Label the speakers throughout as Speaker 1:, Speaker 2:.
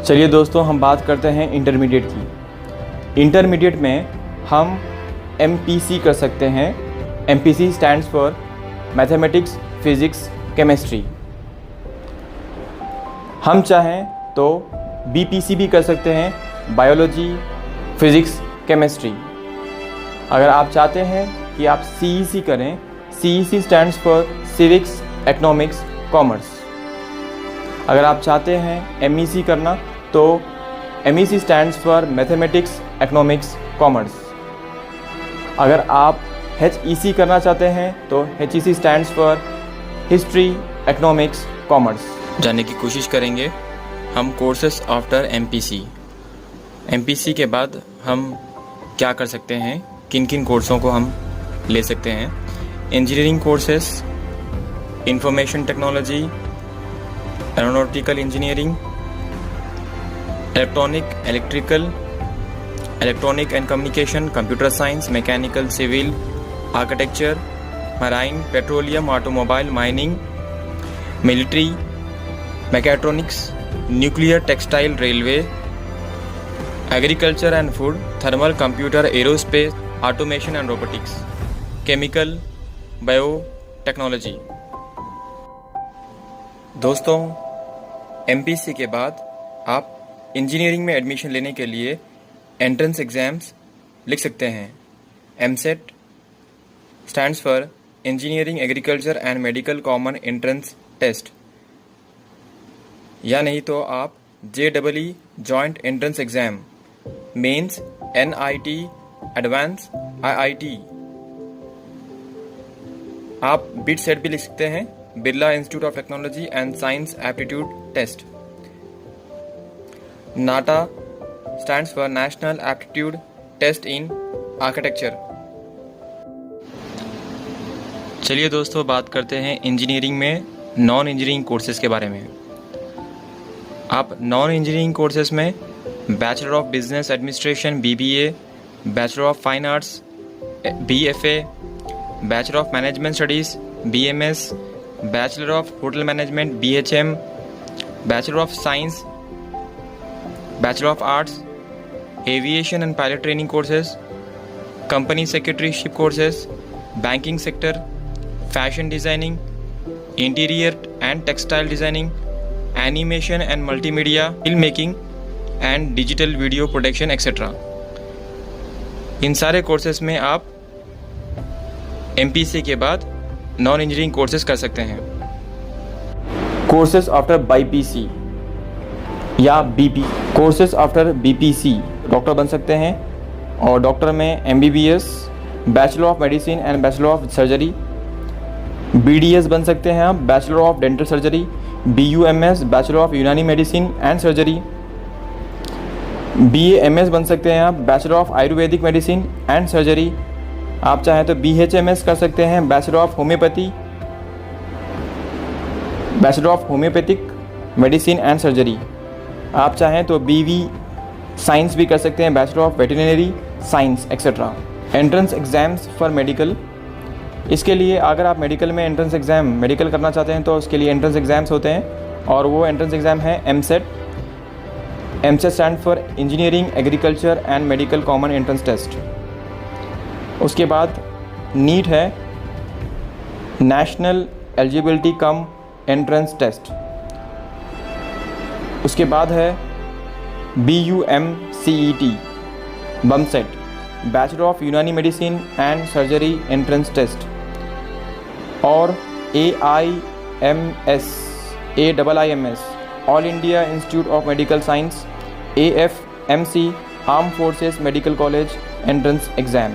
Speaker 1: चलिए दोस्तों, हम बात करते हैं इंटरमीडिएट की। इंटरमीडिएट में हम MPC कर सकते हैं। MPC stands for mathematics, physics, chemistry. हम चाहें तो BPC भी कर सकते हैं, बायोलॉजी, फिज़िक्स, केमिस्ट्री। अगर आप चाहते हैं कि आप CEC करें, CEC stands for civics, economics, commerce. अगर आप चाहते हैं MEC करना तो MEC stands for mathematics, economics, commerce. अगर आप HEC करना चाहते हैं तो HEC stands for history, economics, commerce.
Speaker 2: जानने की कोशिश करेंगे हम कोर्सेस आफ्टर MPC। MPC के बाद हम क्या कर सकते हैं, किन किन कोर्सों को हम ले सकते हैं। Engineering courses, information technology, aeronautical engineering, electronic and communication, computer science, mechanical, civil, architecture, marine, petroleum, automobile, mining, military, mechatronics, nuclear, textile, railway, agriculture and food, thermal, computer, aerospace, automation and robotics, chemical, bio technology. दोस्तों, MPC के बाद आप engineering में admission लेने के लिए entrance exams लिख सकते हैं। MCET stands for engineering, agriculture and medical common entrance test, या नहीं तो आप JEE joint entrance exam, mains, NIT, advance, IIT। आप BIT सेट भी लिख सकते हैं, Birla institute of technology and science aptitude test. NATA stands for national aptitude test in architecture. चलिए दोस्तों, बात करते हैं इंजीनियरिंग में नॉन इंजीनियरिंग कोर्सेज के बारे में। आप नॉन इंजीनियरिंग कोर्सेज में bachelor of business administration BBA, bachelor of fine arts BFA, bachelor of management studies BMS, bachelor of hotel management BHM, bachelor of science, bachelor of arts, aviation and pilot training courses, company secretaryship courses, banking sector, fashion designing, interior and textile designing, animation and multimedia, film making and digital video production etcetera. इन सारे courses में आप MPC के बाद non engineering courses कर सकते हैं।
Speaker 1: Courses after BPC या BP। Courses after BPC doctor बन सकते हैं, और डॉक्टर में MBBS, bachelor of medicine and bachelor of surgery. BDS बन सकते हैं आप, bachelor of dental surgery. BUMS, bachelor of Unani medicine and surgery. BAMS बन सकते हैं आप, bachelor of Ayurvedic medicine and surgery. आप चाहें तो BHMS कर सकते हैं, bachelor of homeopathy, bachelor of homeopathic medicine and surgery. आप चाहें तो BV साइंस भी कर सकते हैं, bachelor of veterinary science etcetera. Entrance exams for medical. इसके लिए अगर आप मेडिकल में एंट्रेंस एग्ज़ाम मेडिकल करना चाहते हैं तो उसके लिए एंट्रेंस एग्ज़ाम्स होते हैं, और वो एंट्रेंस एग्ज़ाम है MCET। MCET stand for engineering, agriculture and medical common entrance test. उसके बाद NEET है, national eligibility cum entrance test. उसके बाद है BUMCET, BUMCET, bachelor of Unani medicine and surgery entrance test. और AIMS, all India institute of medical science, AFMC, arm forces medical college entrance exam.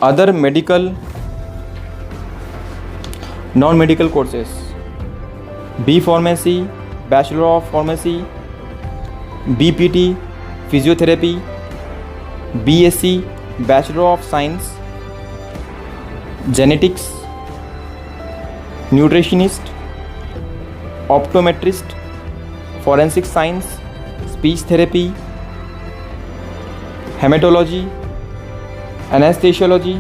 Speaker 1: Other medical non medical courses: B pharmacy, bachelor of pharmacy, BPT, physiotherapy, BSc, bachelor of science, genetics, nutritionist, optometrist, forensic science, speech therapy, haematology, anaesthesiology,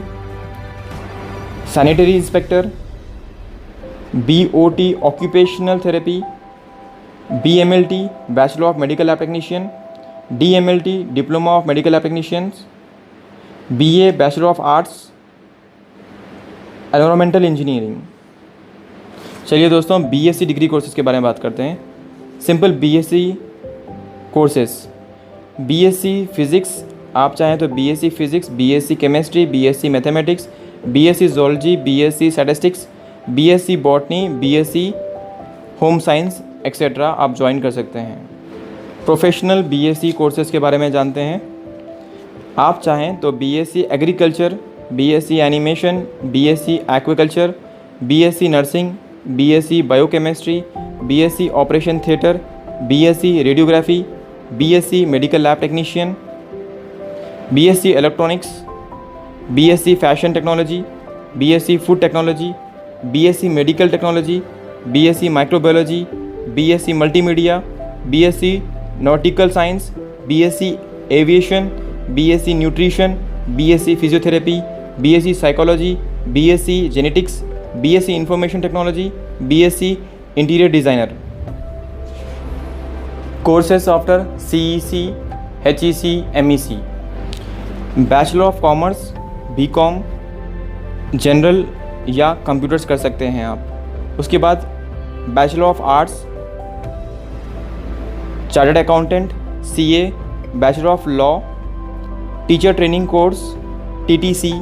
Speaker 1: sanitary inspector, BOT occupational therapy, BMLT bachelor of medical lab technician, DMLT diploma of medical lab technicians, BA bachelor of arts environmental engineering. चलिए दोस्तों, BSc degree courses के बारे में बात करते हैं। Simple BSc courses, BSc physics, आप चाहें तो BSc physics, BSc chemistry, BSc mathematics, BSc zoology, BSc statistics, BSc botany, BSc home science etcetera आप ज्वाइन कर सकते हैं। प्रोफेशनल BSc कोर्सेज़ के बारे में जानते हैं। आप चाहें तो BSc agriculture, BSc animation, BSc aquaculture, BSc nursing, BSc biochemistry, BSc operation theatre, BSc radiography, BSc medical lab technician, BSc electronics, BSc fashion technology, BSc food technology, BSc medical technology, BSc microbiology, BSc multimedia, BSc nautical science, BSc aviation, BSc nutrition, BSc physiotherapy, BSc psychology, BSc genetics, BSc information technology, BSc interior designer. Courses after CEC, HEC, MEC, bachelor of commerce, BCom, general या computers कर सकते हैं आप। उसके बाद bachelor of arts, chartered accountant, CA, bachelor of law, teacher training course, TTC,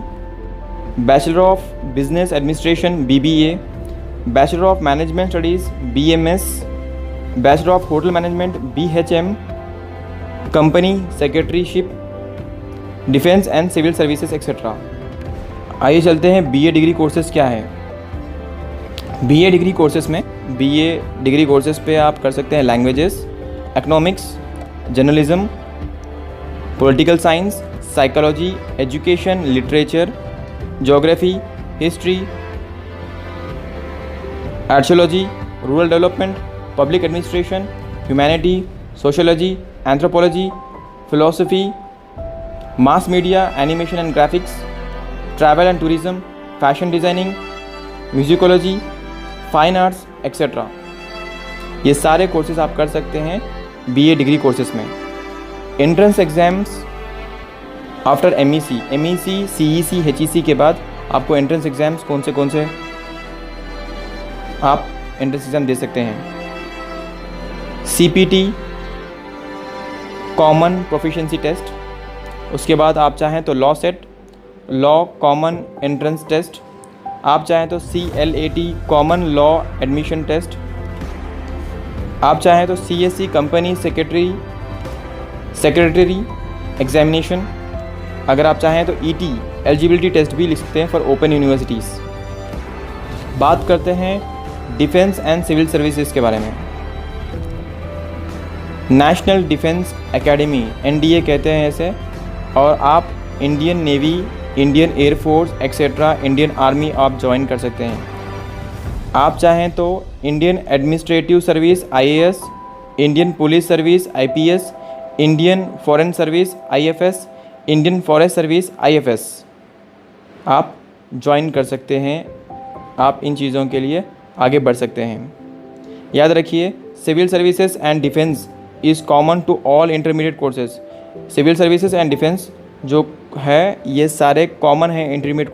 Speaker 1: bachelor of business administration, BBA, bachelor of management studies, BMS, bachelor of hotel management, BHM, company secretaryship, defence and civil services etcetera. आइए चलते हैं BA degree courses क्या है। BA degree courses में BA degree courses पे आप कर सकते हैं languages, economics, journalism, political science, psychology, education, literature, geography, history, archaeology, rural development, public administration, humanity, sociology, anthropology, philosophy, mass media, animation and graphics, travel and tourism, fashion designing, musicology, fine arts etcetera. ये सारे courses आप कर सकते हैं BA degree courses में। Entrance exams after MEC, CEC, HEC के बाद आपको एंट्रेंस एग्ज़ाम्स कौन से आप एंट्रेंस एग्ज़ाम दे सकते हैं। CPT कॉमन प्रोफिशिएंसी टेस्ट, उसके बाद आप चाहें तो law CET, law common entrance test, आप चाहें तो CLAT common law admission test, आप चाहें तो CSE कंपनी सेक्रेटरी एग्जामिनेशन, अगर आप चाहें तो ET एलिजिबिलिटी टेस्ट भी लिख सकते हैं फॉर ओपन यूनिवर्सिटीज़। बात करते हैं डिफेंस एंड सिविल सर्विसेज के बारे में। नेशनल डिफेंस एकेडमी, NDA कहते हैं ऐसे, और आप Indian navy, Indian air force etcetera, Indian army आप ज्वाइन कर सकते हैं। आप चाहें तो Indian administrative service IAS, Indian police service IPS, Indian foreign service IFS, Indian forest service IFS आप ज्वाइन कर सकते हैं। आप इन चीज़ों के लिए आगे बढ़ सकते हैं। याद रखिए, civil services and defence is common to all intermediate courses. Civil services and defence जो है ये सारे कॉमन हैं इंटरमीडिएट